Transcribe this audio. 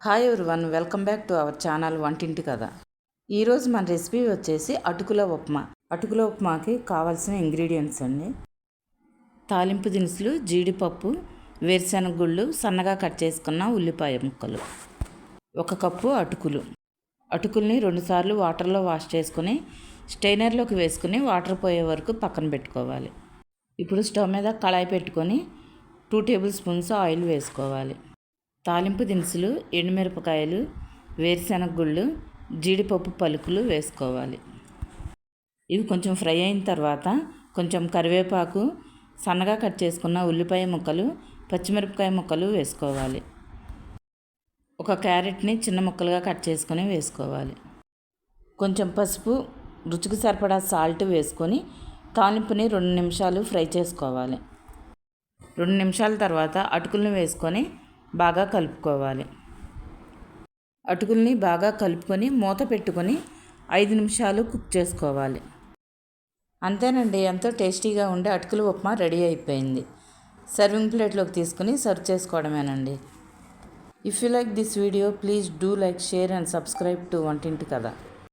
Hi everyone, welcome back to our channel వంటింటి కథ. ఈరోజు మన రెసిపీ వచ్చేసి అటుకుల ఉప్మా. అటుకుల ఉప్మాకి కావాల్సిన ఇంగ్రీడియంట్స్ అండి: తాలింపు దినుసులు, జీడిపప్పు, వేరుశెనగ గుళ్ళు, సన్నగా కట్ చేసుకున్న ఉల్లిపాయ ముక్కలు, 1 కప్పు అటుకులు. అటుకుల్ని 2 సార్లు వాటర్లో వాష్ చేసుకుని స్టెయినర్లోకి వేసుకుని వాటర్ పోయే వరకు పక్కన పెట్టుకోవాలి. ఇప్పుడు స్టవ్ మీద కళాయి పెట్టుకొని 2 టేబుల్ స్పూన్స్ ఆయిల్ వేసుకోవాలి. తాలింపు దినుసులు, ఎండుమిరపకాయలు, వేరుశెనగ గుళ్ళు, జీడిపప్పు పలుకులు వేసుకోవాలి. ఇవి కొంచెం ఫ్రై అయిన తర్వాత కొంచెం కరివేపాకు, సన్నగా కట్ చేసుకున్న ఉల్లిపాయ ముక్కలు, పచ్చిమిరపకాయ ముక్కలు వేసుకోవాలి. 1 క్యారెట్ని చిన్న ముక్కలుగా కట్ చేసుకొని వేసుకోవాలి. కొంచెం పసుపు, రుచికి సరిపడా సాల్ట్ వేసుకొని తాలింపుని 2 నిమిషాలు ఫ్రై చేసుకోవాలి. 2 నిమిషాల తర్వాత అటుకులను వేసుకొని బాగా కలుపుకోవాలి. అటుకుల్ని బాగా కలుపుకొని మూత పెట్టుకొని 5 నిమిషాలు కుక్ చేసుకోవాలి. అంతేనండి, ఎంతో టేస్టీగా ఉండే అటుకుల ఉప్మా రెడీ అయిపోయింది. సర్వింగ్ ప్లేట్లోకి తీసుకుని సర్వ్ చేసుకోవడమేనండి. If you like this video, please do like, share and subscribe to Vantinti కథ.